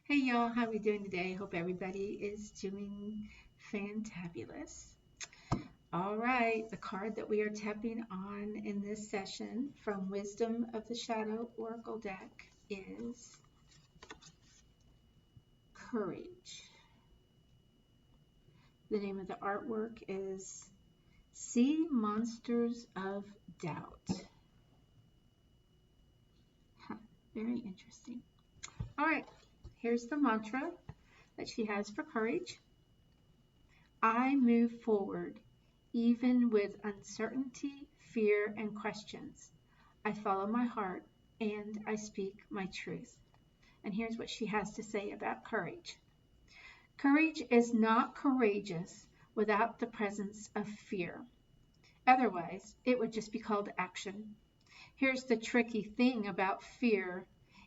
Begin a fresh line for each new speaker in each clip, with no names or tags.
Hey y'all, how are we doing today? Hope everybody is doing fantabulous. All right, the card that we are tapping on in this session from Wisdom of the Shadow Oracle deck is Courage. The name of the artwork is Sea Monsters of Doubt. Huh, very interesting. All right, here's the mantra that she has for courage. I move forward, even with uncertainty, fear, and questions. I follow my heart and I speak my truth. And here's what she has to say about courage. Courage is not courageous without the presence of fear. Otherwise, it would just be called action. Here's the tricky thing about fear.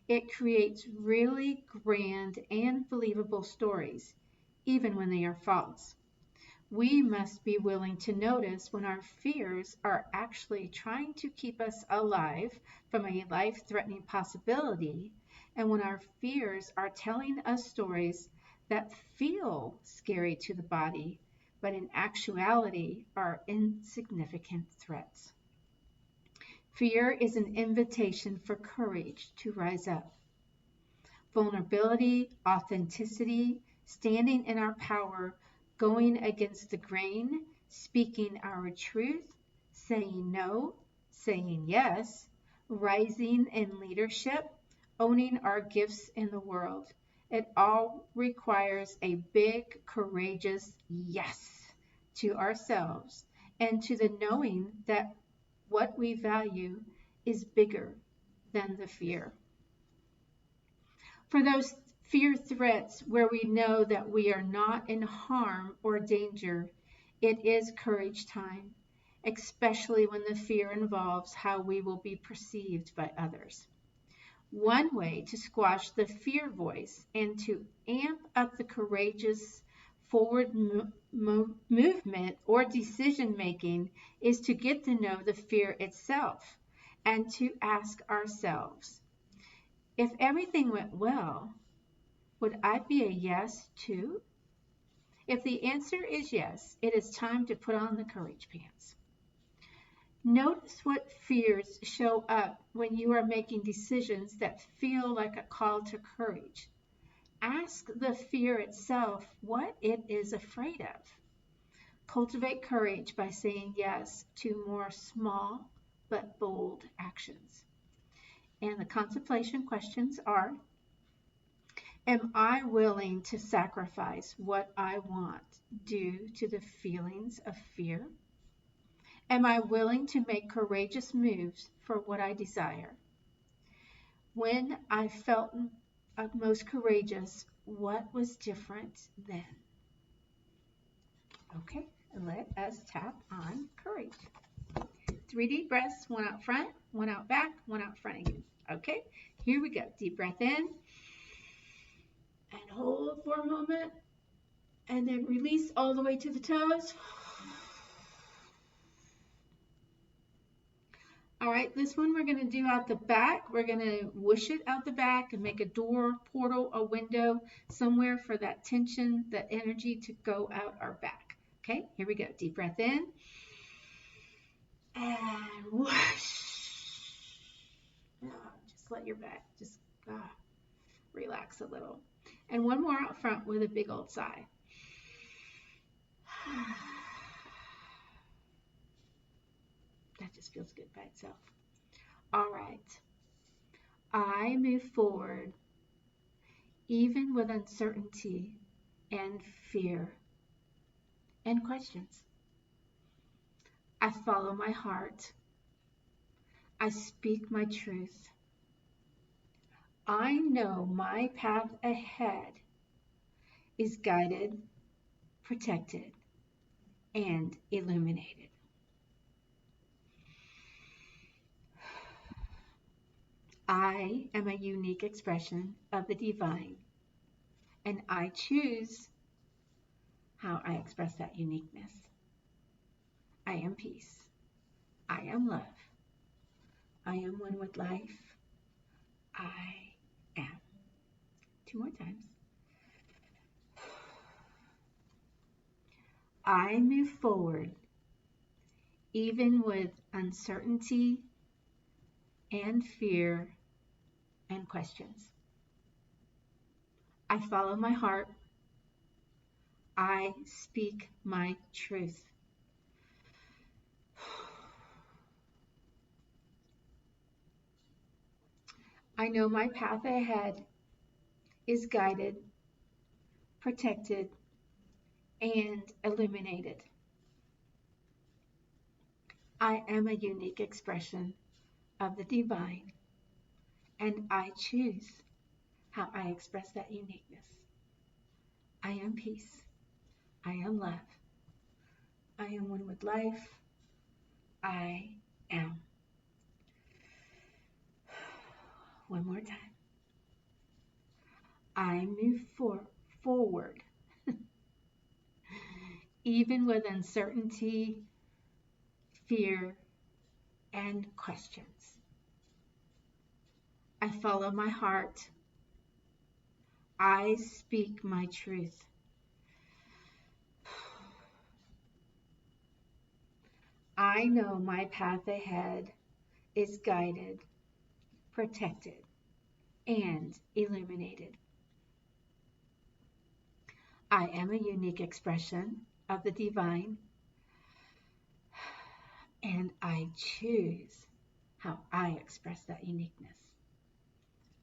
It creates really grand and believable stories, even when they are false. We must be willing to notice when our fears are actually trying to keep us alive from a life threatening possibility, and when our fears are telling us stories that feel scary to the body, but in actuality are insignificant threats. Fear is an invitation for courage to rise up. Vulnerability, authenticity, standing in our power, going against the grain, speaking our truth, saying no, saying yes, rising in leadership, owning our gifts in the world. It all requires a big, courageous yes to ourselves and to the knowing that what we value is bigger than the fear. For those fear threats where we know that we are not in harm or danger, it is courage time, especially when the fear involves how we will be perceived by others. One way to squash the fear voice and to amp up the courageous forward movement or decision making is to get to know the fear itself and to ask ourselves, if everything went well, would I be a yes too? If the answer is yes, it is time to put on the courage pants. Notice what fears show up when you are making decisions that feel like a call to courage. Ask the fear itself what it is afraid of. Cultivate courage by saying yes to more small but bold actions. And the contemplation questions are, am I willing to sacrifice what I want due to the feelings of fear? Am I willing to make courageous moves for what I desire? When I felt most courageous, what was different then? Okay, let us tap on courage. 3 deep breaths, one out front, one out back, one out front again. Okay, here we go. Deep breath in and hold for a moment. And then release all the way to the toes. All right, this one we're going to do out the back. We're going to whoosh it out the back and make a door, portal, a window, somewhere for that tension, that energy to go out our back. Okay, here we go. Deep breath in. And whoosh. Just let your back just relax a little. And one more out front with a big old sigh. That just feels good by itself. All right. I move forward even with uncertainty and fear and questions. I follow my heart. I speak my truth. I know my path ahead is guided, protected, and illuminated. I am a unique expression of the divine, and I choose how I express that uniqueness. I am peace. I am love. I am one with life. I am 2 more times. I move forward even with uncertainty and fear and questions. I follow my heart. I speak my truth. I know my path ahead is guided, protected, and illuminated. I am a unique expression of the divine, and I choose how I express that uniqueness. I am peace. I am love. I am one with life. I am. One more time. I move forward, even with uncertainty, fear, and questions. I follow my heart. I speak my truth. I know my path ahead is guided, protected, and illuminated. I am a unique expression of the divine, and I choose how I express that uniqueness.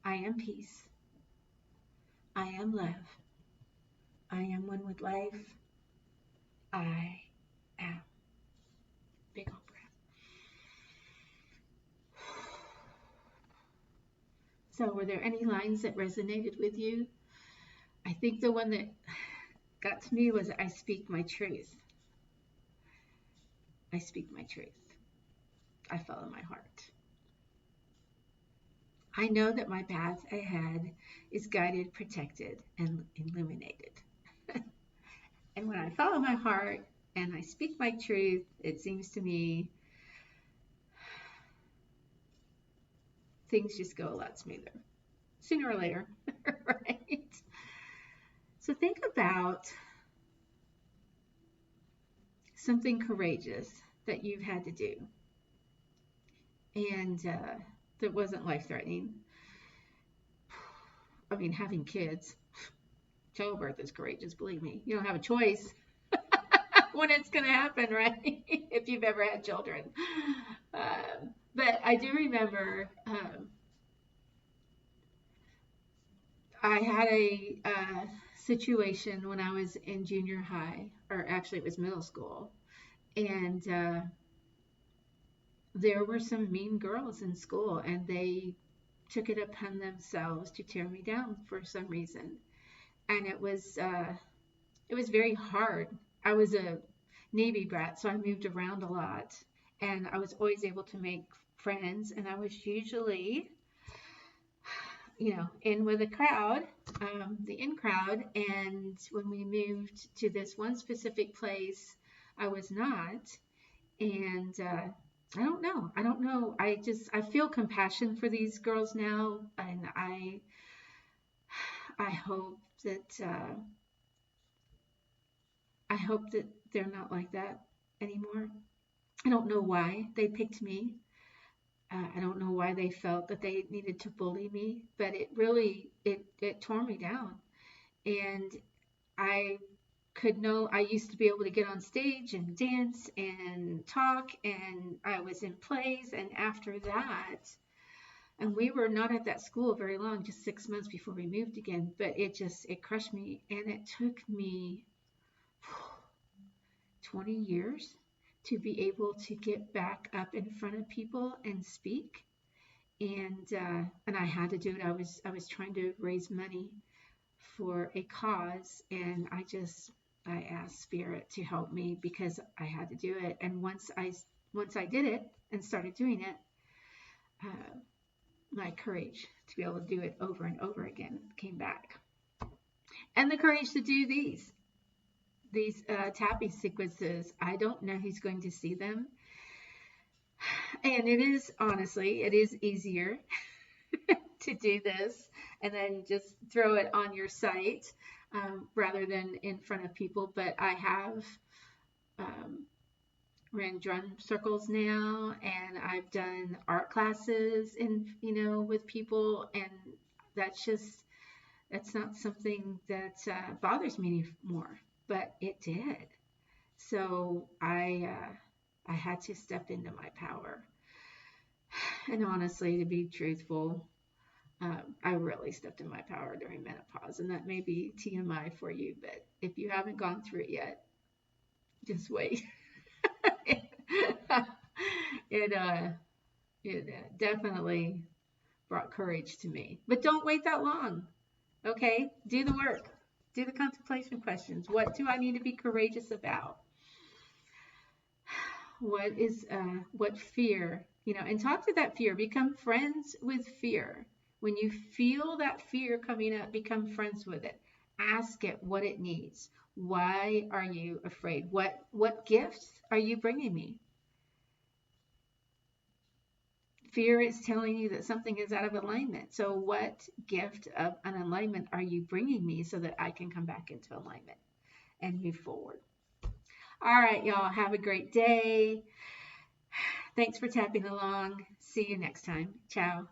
I am peace. I am love. I am one with life. I am. Big old breath. So, were there any lines that resonated with you? I think the one that got to me was I speak my truth. I speak my truth. I follow my heart. I know that my path ahead is guided, protected, and illuminated. And when I follow my heart and I speak my truth, it seems to me things just go a lot smoother sooner or later, right? So think about something courageous that you've had to do and that wasn't life-threatening. I mean, having kids, childbirth is courageous, believe me. You don't have a choice when it's going to happen, right? If you've ever had children. But I do remember I had a situation when I was in junior high, or actually it was middle school, and there were some mean girls in school, and they took it upon themselves to tear me down for some reason, and it was very hard. I was a Navy brat, so I moved around a lot, and I was always able to make friends, and I was usually, in with the crowd, the in crowd, and when we moved to this one specific place, I was not, and I don't know. I feel compassion for these girls now, and I hope that they're not like that anymore. I don't know why they picked me. I don't know why they felt that they needed to bully me, but it really it tore me down. And I I used to be able to get on stage and dance and talk, and I was in plays, and after that, and we were not at that school very long, just 6 months before we moved again, but it crushed me, and it took me 20 years to be able to get back up in front of people and speak. And I had to do it. I was trying to raise money for a cause, and I asked Spirit to help me because I had to do it. And once I did it and started doing it, my courage to be able to do it over and over again came back, and the courage to do these tapping sequences. I don't know who's going to see them, and it is easier to do this and then just throw it on your site rather than in front of people. But I have um, ran drum circles now, and I've done art classes with people, and that's just that's not something that bothers me anymore, but it did. So I had to step into my power. And honestly, to be truthful, I really stepped in my power during menopause, and that may be TMI for you, but if you haven't gone through it yet, just wait. it definitely brought courage to me, but don't wait that long. Okay, do the work, do the contemplation questions. What do I need to be courageous about? What fear, and talk to that fear. Become friends with fear. When you feel that fear coming up, become friends with it. Ask it what it needs. Why are you afraid? What gifts are you bringing me? Fear is telling you that something is out of alignment. So what gift of an alignment are you bringing me so that I can come back into alignment and move forward? All right, y'all, have a great day. Thanks for tapping along. See you next time. Ciao.